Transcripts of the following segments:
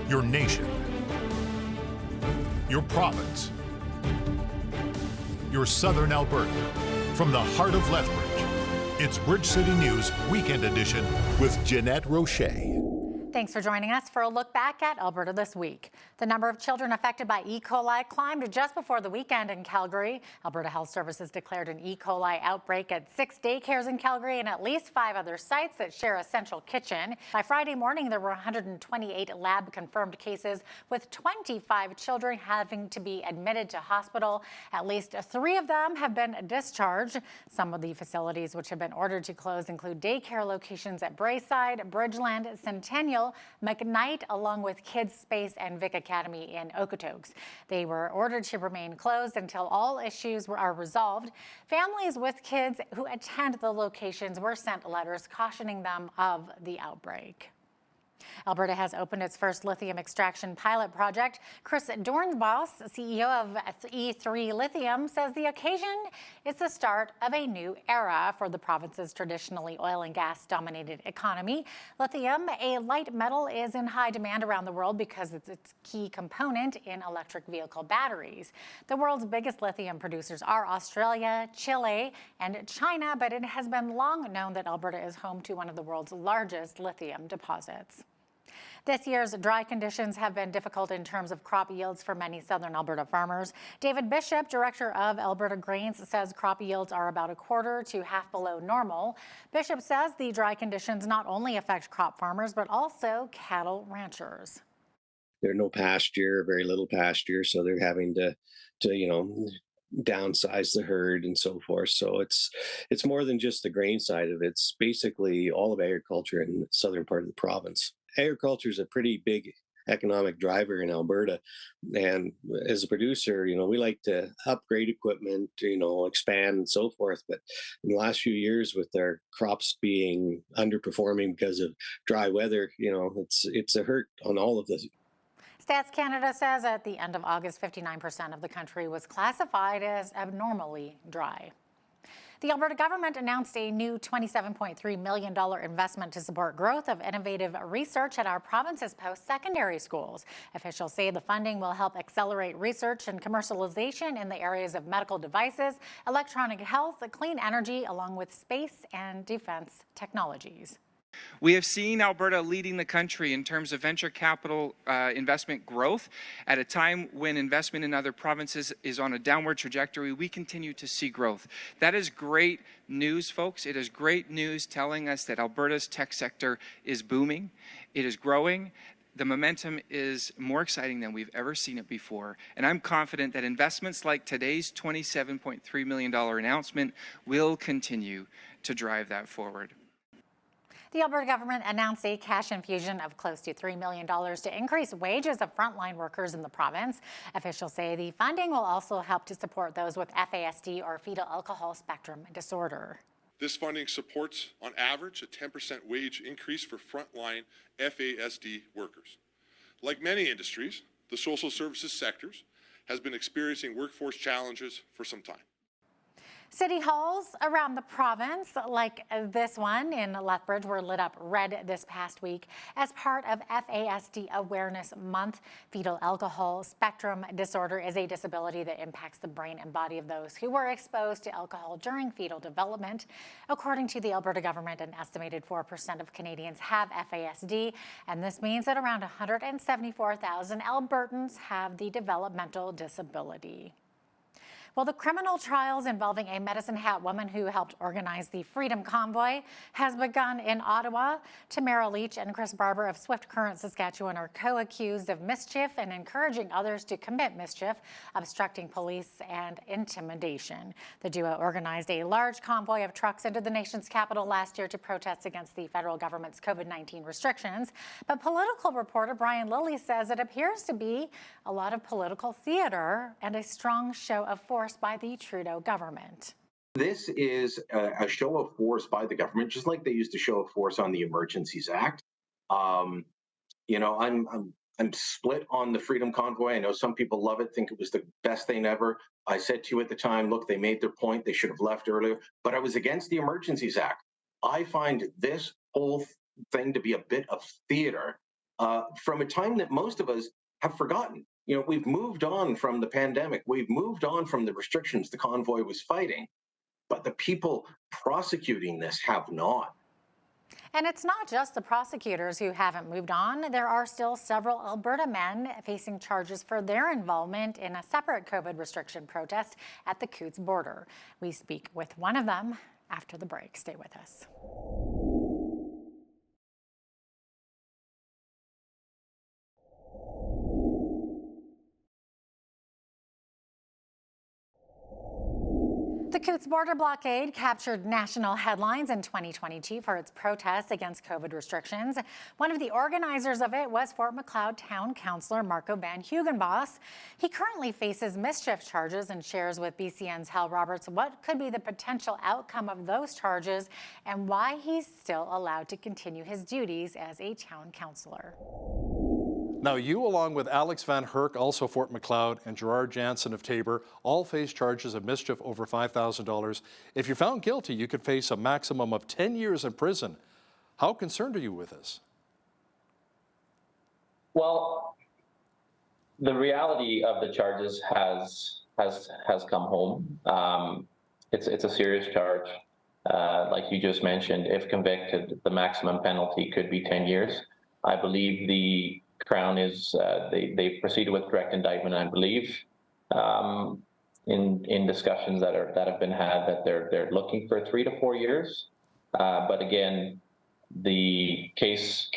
your nation, your province, your southern Alberta. From the heart of Lethbridge, it's Bridge City News Weekend Edition with Jeanette Roche. Thanks for joining us for a look back at Alberta this week. The number of children affected by E. coli climbed just before the weekend in Calgary. Alberta Health Services declared an E. coli outbreak at 6 daycares in Calgary and at least 5 other sites that share a central kitchen. By Friday morning, there were 128 lab-confirmed cases, with 25 children having to be admitted to hospital. At least 3 of them have been discharged. Some of the facilities which have been ordered to close include daycare locations at Braeside, Bridgeland, Centennial, McKnight, along with Kids Space and Vic Academy in Okotoks. They were ordered to remain closed until all issues are resolved. Families with kids who attend the locations were sent letters cautioning them of the outbreak. Alberta has opened its first lithium extraction pilot project. Chris Dornbos, CEO of E3 Lithium, says the occasion is the start of a new era for the province's traditionally oil and gas dominated economy. Lithium, a light metal, is in high demand around the world because it's its key component in electric vehicle batteries. The world's biggest lithium producers are Australia, Chile, and China, but it has been long known that Alberta is home to one of the world's largest lithium deposits. This year's dry conditions have been difficult in terms of crop yields for many southern Alberta farmers. David Bishop, director of Alberta Grains, says crop yields are about a quarter to half below normal. Bishop says the dry conditions not only affect crop farmers, but also cattle ranchers. There's no pasture, very little pasture, so they're having to downsize the herd and so forth. So it's more than just the grain side of it. It's basically all of agriculture in the southern part of the province. Agriculture is a pretty big economic driver in Alberta. And as a producer, we like to upgrade equipment, expand and so forth. But in the last few years, with our crops being underperforming because of dry weather, it's a hurt on all of this. Stats Canada says at the end of August, 59% of the country was classified as abnormally dry. The Alberta government announced a new $27.3 million investment to support growth of innovative research at our province's post-secondary schools. Officials say the funding will help accelerate research and commercialization in the areas of medical devices, electronic health, clean energy, along with space and defense technologies. We have seen Alberta leading the country in terms of venture capital investment growth. At a time when investment in other provinces is on a downward trajectory, we continue to see growth. That is great news, folks. It is great news telling us that Alberta's tech sector is booming. It is growing. The momentum is more exciting than we've ever seen it before. And I'm confident that investments like today's $27.3 million announcement will continue to drive that forward. The Alberta government announced a cash infusion of close to $3 million to increase wages of frontline workers in the province. Officials say the funding will also help to support those with FASD or fetal alcohol spectrum disorder. This funding supports, on average, a 10% wage increase for frontline FASD workers. Like many industries, the social services sectors has been experiencing workforce challenges for some time. City halls around the province, like this one in Lethbridge, were lit up red this past week as part of FASD Awareness Month. Fetal alcohol spectrum disorder is a disability that impacts the brain and body of those who were exposed to alcohol during fetal development. According to the Alberta government, an estimated 4% of Canadians have FASD, and this means that around 174,000 Albertans have the developmental disability. Well, the criminal trials involving a Medicine Hat woman who helped organize the Freedom Convoy has begun in Ottawa. Tamara Leach and Chris Barber of Swift Current, Saskatchewan are co-accused of mischief and encouraging others to commit mischief, obstructing police, and intimidation. The duo organized a large convoy of trucks into the nation's capital last year to protest against the federal government's COVID-19 restrictions. But political reporter Brian Lilly says it appears to be a lot of political theater and a strong show of force by the Trudeau government. This is a show of force by the government, just like they used to show of force on the Emergencies Act. I'm split on the Freedom Convoy. I know some people love it, think it was the best thing ever. I said to you at the time, look, they made their point. They should have left earlier. But I was against the Emergencies Act. I find this whole thing to be a bit of theater. from a time that most of us have forgotten. You know, we've moved on from the pandemic. We've moved on from the restrictions the convoy was fighting, but the people prosecuting this have not. And it's not just the prosecutors who haven't moved on. There are still several Alberta men facing charges for their involvement in a separate COVID restriction protest at the Coutts border. We speak with one of them after the break. Stay with us. The Coutts border blockade captured national headlines in 2022 for its protests against COVID restrictions. One of the organizers of it was Fort Macleod Town Councillor Marco Van Hugenbos. He currently faces mischief charges and shares with BCN's Hal Roberts what could be the potential outcome of those charges and why he's still allowed to continue his duties as a town councillor. Now, you, along with Alex Van Herk, also Fort Macleod, and Gerard Jansen of Tabor, all face charges of mischief over $5,000. If you're found guilty, you could face a maximum of 10 years in prison. How concerned are you with this? Well, the reality of the charges has come home. It's a serious charge. Like you just mentioned, if convicted, the maximum penalty could be 10 years. I believe the Crown is they proceeded with direct indictment. I believe in discussions that have been had that they're looking for 3 to 4 years. But again, the case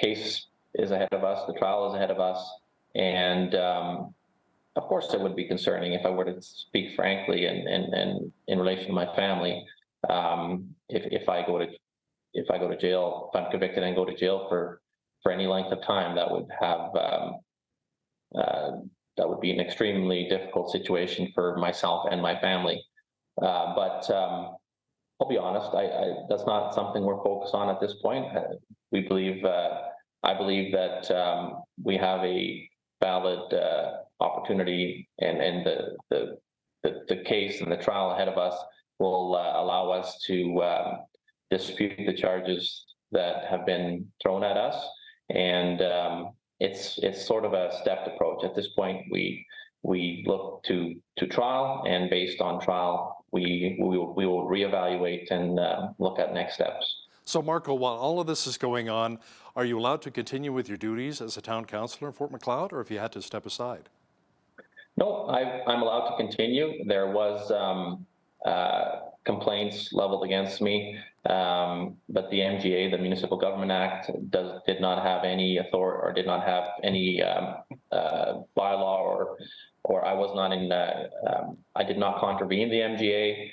is ahead of us. The trial is ahead of us, and of course, it would be concerning if I were to speak frankly and in relation to my family. If I go to jail, if I'm convicted and go to jail for any length of time, that would have that would be an extremely difficult situation for myself and my family. But I'll be honest, that's not something we're focused on at this point. I believe that we have a valid opportunity, and the case and the trial ahead of us will allow us to dispute the charges that have been thrown at us. And it's sort of a stepped approach. At this point, we look to trial, and based on trial, we will reevaluate and look at next steps. So, Marco, while all of this is going on, are you allowed to continue with your duties as a town councillor in Fort Macleod, or have you had to step aside? No, I'm allowed to continue. There was complaints leveled against me, but the MGA, the Municipal Government Act, did not have any authority, or did not have any bylaw, or I was not in. I did not contravene the MGA.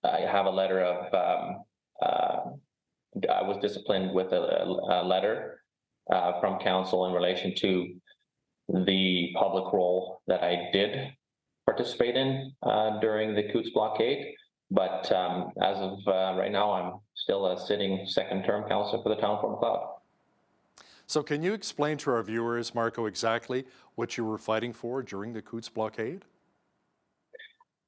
I have a letter of. I was disciplined with a letter from council in relation to the public role that I did participate in during the Coutts blockade. But as of right now, I'm still a sitting second-term councillor for the town of Fort Macleod. So can you explain to our viewers, Marco, exactly what you were fighting for during the Coutts blockade?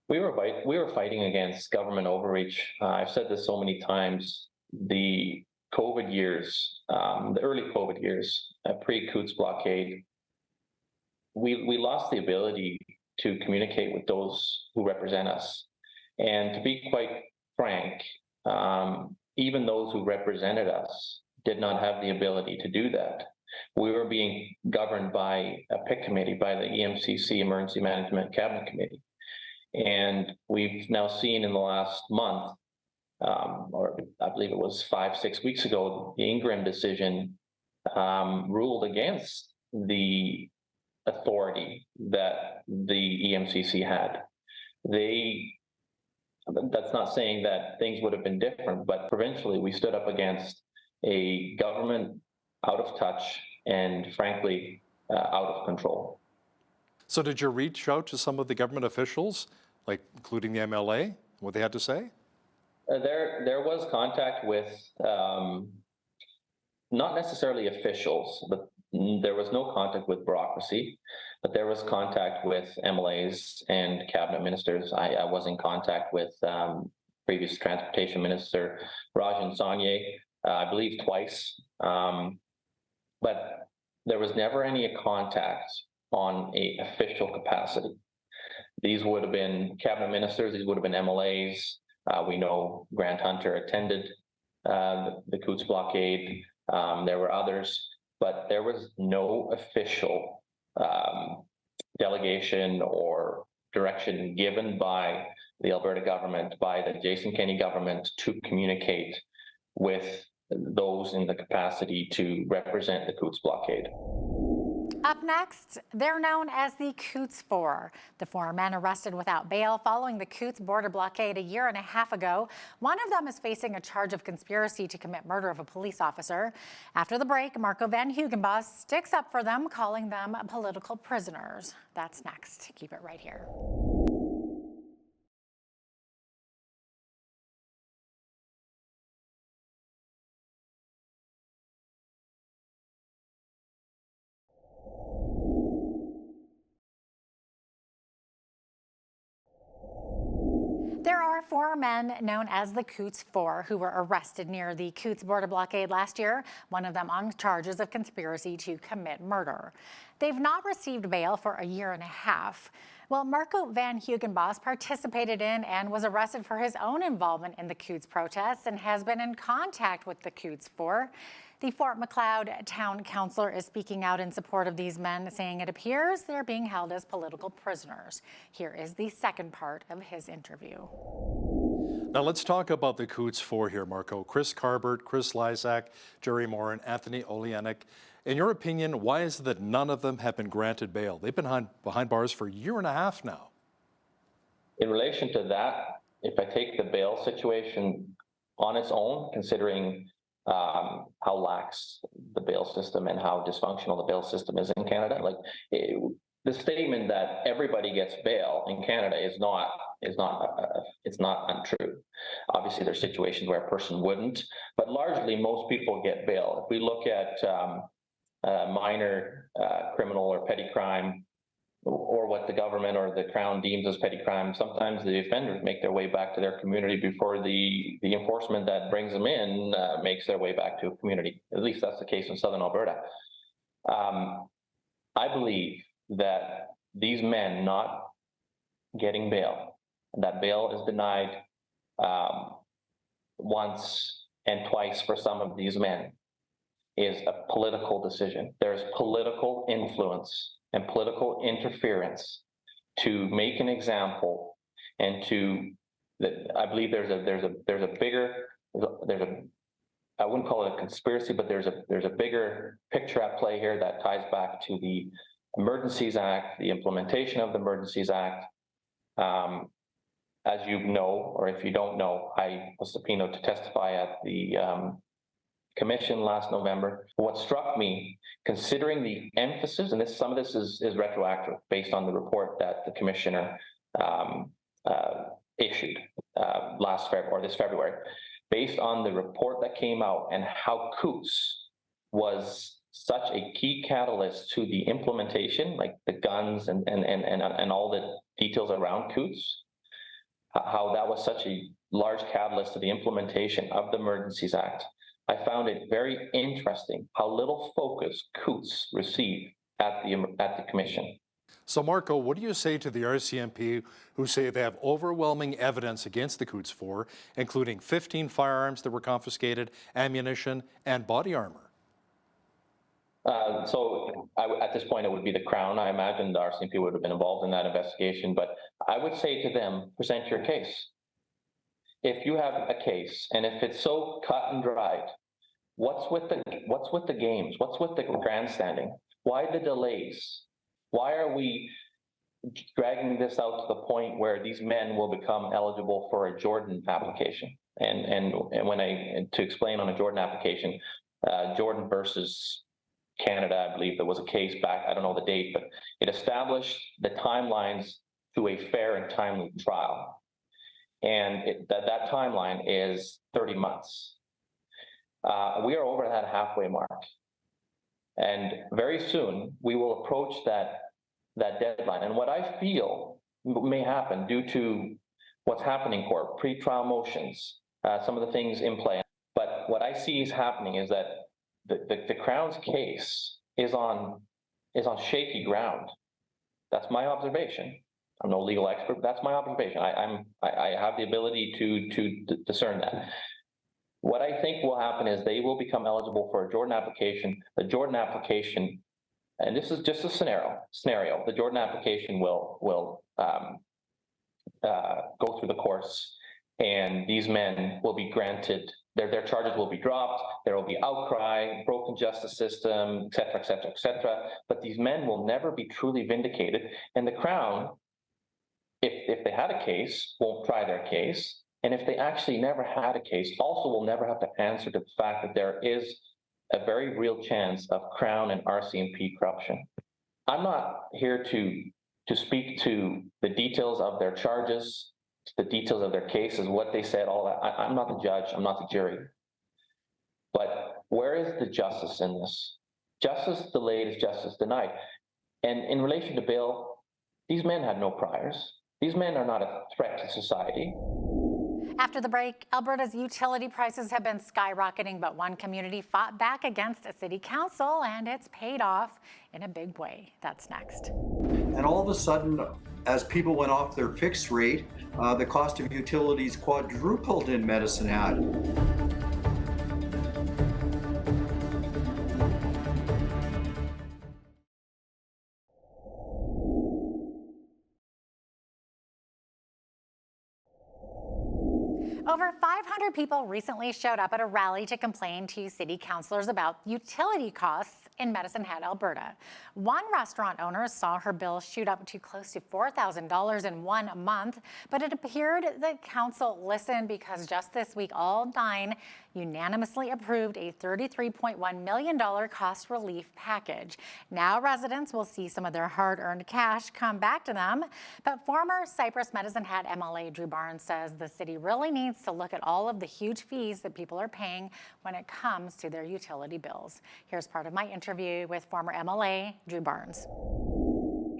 We were fighting against government overreach. I've said this so many times. The COVID years, the early COVID years, pre-Coutts blockade, we lost the ability to communicate with those who represent us. And to be quite frank, even those who represented us did not have the ability to do that. We were being governed by a PIC committee, by the EMCC, Emergency Management Cabinet Committee. And we've now seen in the last month, or I believe it was 5-6 weeks ago, the Ingram decision ruled against the authority that the EMCC had. That's not saying that things would have been different, but provincially we stood up against a government out of touch and frankly out of control. So did you reach out to some of the government officials, like including the MLA, what they had to say? There was contact with not necessarily officials, but there was no contact with bureaucracy, but there was contact with MLAs and cabinet ministers. I was in contact with previous transportation minister Rajan Sawhney. I believe twice, but there was never any contact on a official capacity. These would have been cabinet ministers, these would have been MLAs. We know Grant Hunter attended the Coutts blockade. There were others, but there was no official delegation or direction given by the Alberta government, by the Jason Kenney government, to communicate with those in the capacity to represent the Coutts blockade. Up next, they're known as the Coutts Four. The four men arrested without bail following the Coutts border blockade a year and a half ago. One of them is facing a charge of conspiracy to commit murder of a police officer. After the break, Marco Van Hugenbos sticks up for them, calling them political prisoners. That's next. Keep it right here. There are four men known as the Coutts Four who were arrested near the Coutts border blockade last year, one of them on charges of conspiracy to commit murder. They've not received bail for a year and a half. Well, Marco Van Hugenbos participated in and was arrested for his own involvement in the Coutts protests and has been in contact with the Coutts Four. The Fort Macleod town councillor is speaking out in support of these men, saying it appears they're being held as political prisoners. Here is the second part of his interview. Now let's talk about the Coutts Four here, Marco. Chris Carbert, Chris Lysak, Jerry Moore, and Anthony Oleanic. In your opinion, why is it that none of them have been granted bail? They've been behind bars for a year and a half now. In relation to that, if I take the bail situation on its own, considering how lax the bail system and how dysfunctional the bail system is in Canada, the statement that everybody gets bail in Canada is not untrue. Obviously, there's situations where a person wouldn't, but largely most people get bail. If we look at minor criminal or petty crime, or what the government or the Crown deems as petty crime, sometimes the offenders make their way back to their community before the enforcement that brings them in makes their way back to a community. At least that's the case in Southern Alberta. I believe that these men not getting bail, and that bail is denied once and twice for some of these men, is a political decision. There's political influence and political interference to make an example, and I believe there's a bigger, I wouldn't call it a conspiracy, but there's a bigger picture at play here that ties back to the Emergencies Act, the implementation of the Emergencies Act. As you know, or if you don't know, I was subpoenaed to testify at the Commission last November. What struck me, considering the emphasis, and some of this is retroactive based on the report that the Commissioner issued this February, based on the report that came out and how Coutts was such a key catalyst to the implementation, like the guns and all the details around Coutts, how that was such a large catalyst to the implementation of the Emergencies Act. I found it very interesting how little focus Coutts received at the Commission. So, Marco, what do you say to the RCMP who say they have overwhelming evidence against the Coutts Four, including 15 firearms that were confiscated, ammunition, and body armor? At this point, it would be the Crown. I imagine the RCMP would have been involved in that investigation, but I would say to them, present your case. If you have a case, and if it's so cut and dried, what's with the games? What's with the grandstanding? Why the delays? Why are we dragging this out to the point where these men will become eligible for a Jordan application? And to explain on a Jordan application, Jordan versus Canada, I believe there was a case back, I don't know the date, but it established the timelines to a fair and timely trial. And that timeline is 30 months. We are over that halfway mark. And very soon, we will approach that deadline. And what I feel may happen due to what's happening, court, pre-trial motions, some of the things in play. But what I see is happening is that the Crown's case is on shaky ground. That's my observation. I'm no legal expert, but that's my observation. I have the ability to discern that. What I think will happen is they will become eligible for a Jordan application. The Jordan application, and this is just a scenario. The Jordan application will go through the course, and these men will be granted, their charges will be dropped, there will be outcry, broken justice system, et cetera, et cetera, et cetera. But these men will never be truly vindicated, and the Crown, if they had a case, won't try their case. And if they actually never had a case, also will never have to answer to the fact that there is a very real chance of Crown and RCMP corruption. I'm not here to speak to the details of their charges, the details of their cases, what they said, all that. I'm not the judge, I'm not the jury. But where is the justice in this? Justice delayed is justice denied. And in relation to Bill, these men had no priors. These men are not a threat to society. After the break, Alberta's utility prices have been skyrocketing, but one community fought back against a city council, and it's paid off in a big way. That's next. And all of a sudden, as people went off their fixed rate, the cost of utilities quadrupled in Medicine Hat. Over 500 people recently showed up at a rally to complain to city councillors about utility costs in Medicine Hat, Alberta. One restaurant owner saw her bill shoot up to close to $4,000 in 1 month, but it appeared the council listened because just this week, all 9 unanimously approved a $33.1 million cost relief package. Now residents will see some of their hard-earned cash come back to them, but former Cypress Medicine Hat MLA Drew Barnes says the city really needs to look at all of the huge fees that people are paying when it comes to their utility bills. Here's part of my interview with former MLA Drew Barnes.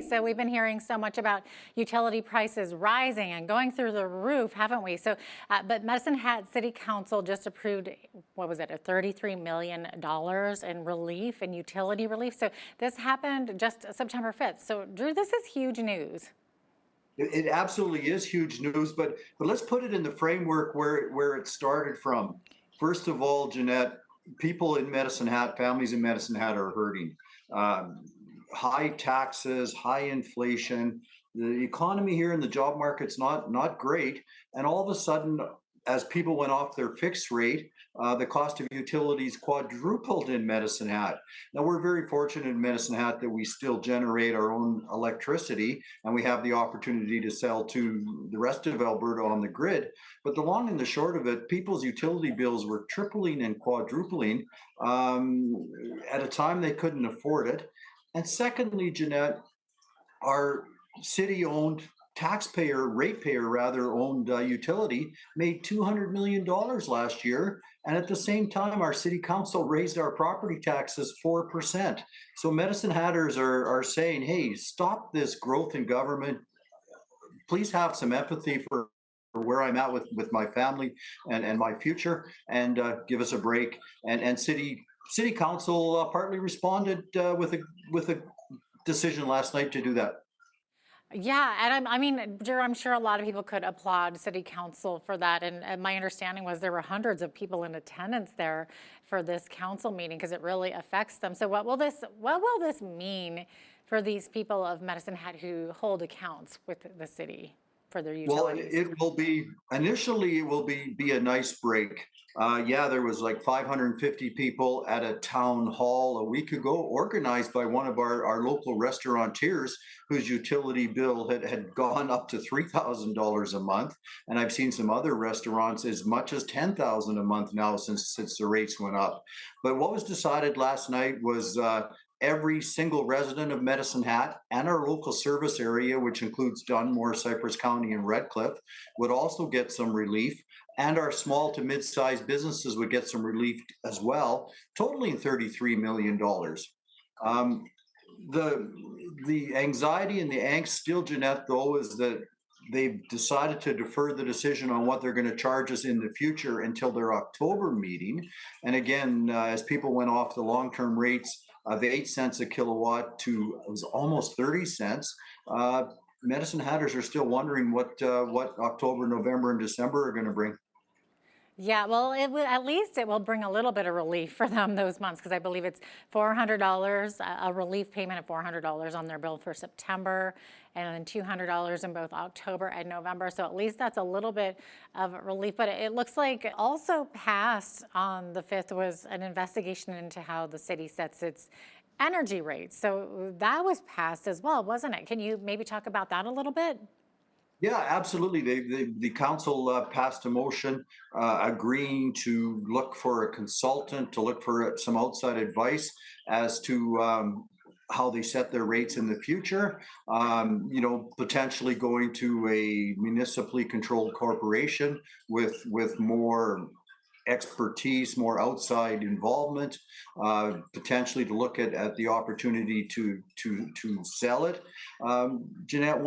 So we've been hearing so much about utility prices rising and going through the roof, haven't we? So, but Medicine Hat City Council just approved, what was it, a $33 million in relief, in utility relief. So this happened just September 5th. So Drew, this is huge news. It absolutely is huge news, but let's put it in the framework where it started from. First of all, Jeanette, people in Medicine Hat, families in Medicine Hat are hurting. High taxes, high inflation, the economy here and the job market's not great. And all of a sudden, as people went off their fixed rate, the cost of utilities quadrupled in Medicine Hat. Now, we're very fortunate in Medicine Hat that we still generate our own electricity and we have the opportunity to sell to the rest of Alberta on the grid. But the long and the short of it, people's utility bills were tripling and quadrupling at a time they couldn't afford it. And secondly, Jeanette, our city-owned ratepayer-owned utility made $200 million last year. And at the same time, our city council raised our property taxes 4%. So Medicine Hatters are saying, hey, stop this growth in government. Please have some empathy for where I'm at with my family and my future, and give us a break. And city council partly responded with a decision last night to do that. Yeah, and I mean, Drew, I'm sure a lot of people could applaud City Council for that. And my understanding was there were hundreds of people in attendance there for this council meeting because it really affects them. So what will this mean for these people of Medicine Hat who hold accounts with the city for their utilities? Well, it will be, initially it will be a nice break. Yeah, there was like 550 people at a town hall a week ago, organized by one of our local restaurateurs whose utility bill had gone up to $3,000 a month. And I've seen some other restaurants as much as $10,000 a month now since the rates went up. But what was decided last night was every single resident of Medicine Hat and our local service area, which includes Dunmore, Cypress County, and Redcliffe, would also get some relief. And our small to mid-sized businesses would get some relief as well, totaling $33 million. The anxiety and the angst still, Jeanette, though, is that they've decided to defer the decision on what they're going to charge us in the future until their October meeting. And again, as people went off the long-term rates of 8 cents a kilowatt to it was almost 30 cents, Medicine Hatters are still wondering what October, November, and December are going to bring. Yeah, well, at least it will bring a little bit of relief for them those months, because I believe it's $400, a relief payment of $400 on their bill for September, and then $200 in both October and November. So at least that's a little bit of relief. But it looks like also passed on the 5th was an investigation into how the city sets its energy rates. So that was passed as well, wasn't it? Can you maybe talk about that a little bit? Yeah, absolutely. The council passed a motion agreeing to look for a consultant, to look for some outside advice as to how they set their rates in the future. Potentially going to a municipally controlled corporation with more expertise, more outside involvement, potentially to look at the opportunity to sell it. Jeanette,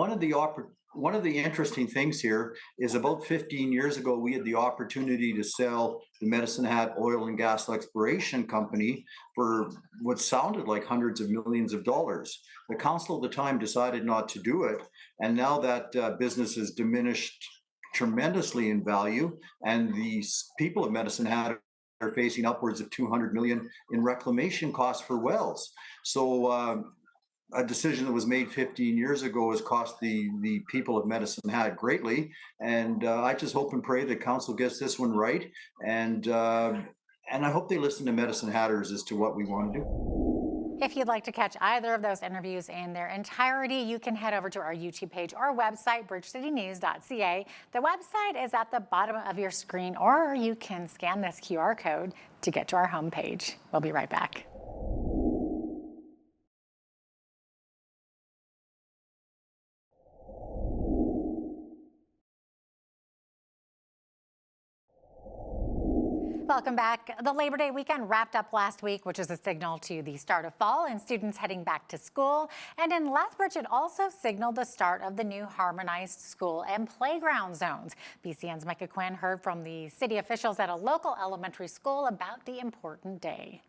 one of the interesting things here is about 15 years ago, we had the opportunity to sell the Medicine Hat Oil and Gas Exploration Company for what sounded like hundreds of millions of dollars. The council at the time decided not to do it. And now that business has diminished tremendously in value, and the people of Medicine Hat are facing upwards of $200 million in reclamation costs for wells. So a decision that was made 15 years ago has cost the people of Medicine Hat greatly. And I just hope and pray that council gets this one right. And I hope they listen to Medicine Hatters as to what we want to do. If you'd like to catch either of those interviews in their entirety, you can head over to our YouTube page or website, bridgecitynews.ca. The website is at the bottom of your screen, or you can scan this QR code to get to our homepage. We'll be right back. Welcome back. The Labor Day weekend wrapped up last week, which is a signal to the start of fall and students heading back to school. And in Lethbridge, it also signaled the start of the new harmonized school and playground zones. BCN's Micah Quinn heard from the city officials at a local elementary school about the important day.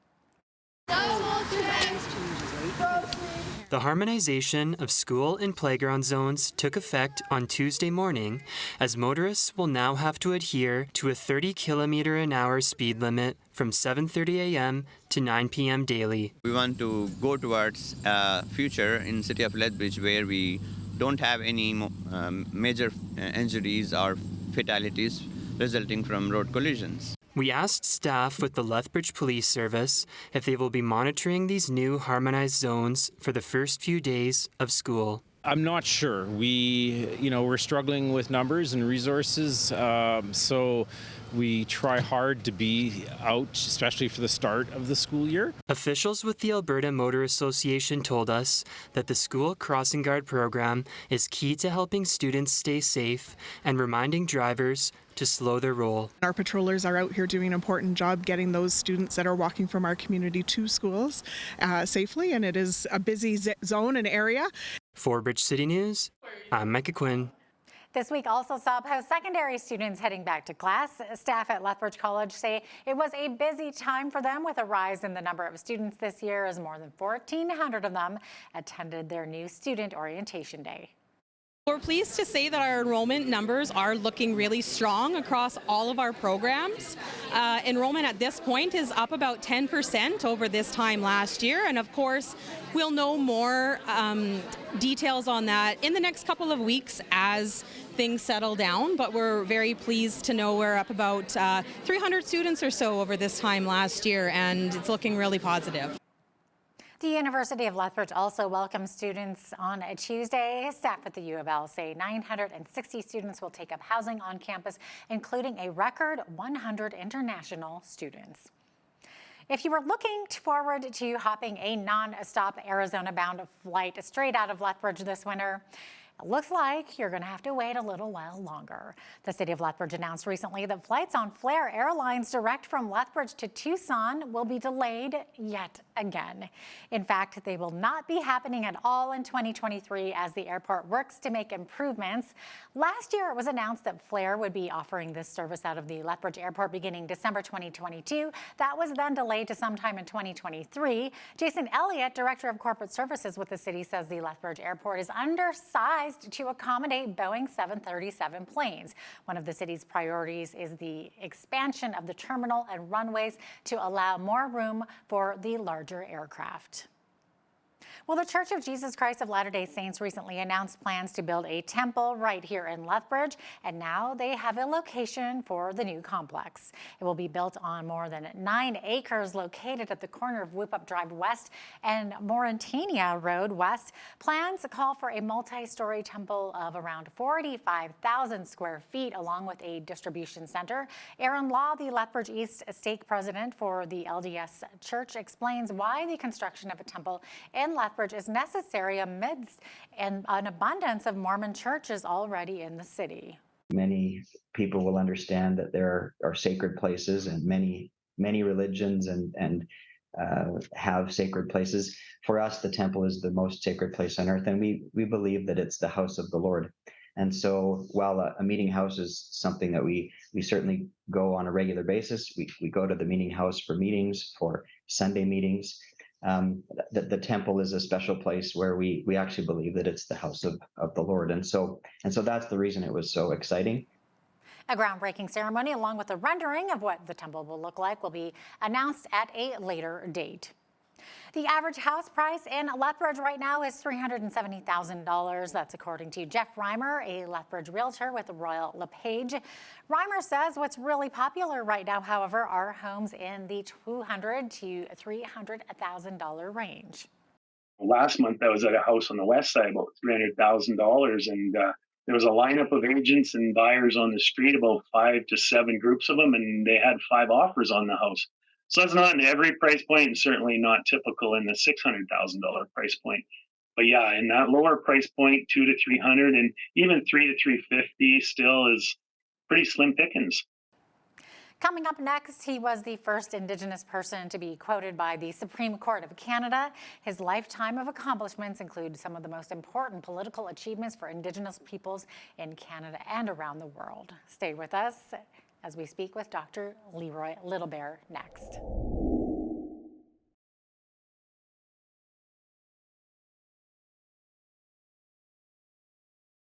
The harmonization of school and playground zones took effect on Tuesday morning, as motorists will now have to adhere to a 30-kilometer-an-hour speed limit from 7:30 a.m. to 9 p.m. daily. We want to go towards a future in city of Lethbridge where we don't have any major injuries or fatalities resulting from road collisions. We asked staff with the Lethbridge Police Service if they will be monitoring these new harmonized zones for the first few days of school. I'm not sure. We're struggling with numbers and resources, so we try hard to be out, especially for the start of the school year. Officials with the Alberta Motor Association told us that the school crossing guard program is key to helping students stay safe and reminding drivers to slow their roll. Our patrollers are out here doing an important job getting those students that are walking from our community to schools safely, and it is a busy zone and area. For Bridge City News, I'm Micah Quinn. This week also saw post-secondary students heading back to class. Staff at Lethbridge College say it was a busy time for them, with a rise in the number of students this year, as more than 1,400 of them attended their new student orientation day. We're pleased to say that our enrollment numbers are looking really strong across all of our programs. Enrollment at this point is up about 10% over this time last year, and of course we'll know more details on that in the next couple of weeks as things settle down, but we're very pleased to know we're up about 300 students or so over this time last year, and it's looking really positive. The University of Lethbridge also welcomed students on a Tuesday. Staff at the U of L say 960 students will take up housing on campus, including a record 100 international students. If you were looking forward to hopping a non-stop Arizona-bound flight straight out of Lethbridge this winter, It looks like you're going to have to wait a little while longer. The city of Lethbridge announced recently that flights on Flair Airlines direct from Lethbridge to Tucson will be delayed yet again. In fact, they will not be happening at all in 2023 as the airport works to make improvements. Last year, it was announced that Flair would be offering this service out of the Lethbridge airport beginning December 2022. That was then delayed to sometime in 2023. Jason Elliott, Director of Corporate Services with the city, says the Lethbridge airport is undersized to accommodate Boeing 737 planes. One of the city's priorities is the expansion of the terminal and runways to allow more room for the larger aircraft. Well, the Church of Jesus Christ of Latter-day Saints recently announced plans to build a temple right here in Lethbridge, and now they have a location for the new complex. It will be built on more than 9 acres located at the corner of Whoop Up Drive West and Mauritania Road West. Plans call for a multi-story temple of around 45,000 square feet, along with a distribution center. Aaron Law, the Lethbridge East stake president for the LDS Church, explains why the construction of a temple in Lethbridge is necessary amidst an abundance of Mormon churches already in the city. Many people will understand that there are sacred places, and many religions and have sacred places. For us, the temple is the most sacred place on earth, and we believe that it's the house of the Lord. And so while a meeting house is something that we certainly go on a regular basis, we go to the meeting house for meetings, for Sunday meetings. The temple is a special place where we actually believe that it's the house of the Lord. And so that's the reason it was so exciting. A groundbreaking ceremony, along with a rendering of what the temple will look like, will be announced at a later date. The average house price in Lethbridge right now is $370,000. That's according to Jeff Reimer, a Lethbridge realtor with Royal LePage. Reimer says what's really popular right now, however, are homes in the $200,000 to $300,000 range. Last month, I was at a house on the west side, about $300,000, and there was a lineup of agents and buyers on the street, about 5 to 7 groups of them, and they had 5 offers on the house. So that's not in every price point, and certainly not typical in the $600,000 price point. But yeah, in that lower price point, 2 to 300, and even 3 to 350 still is pretty slim pickings. Coming up next, he was the first Indigenous person to be quoted by the Supreme Court of Canada. His lifetime of accomplishments include some of the most important political achievements for Indigenous peoples in Canada and around the world. Stay with us as we speak with Dr. Leroy Littlebear next.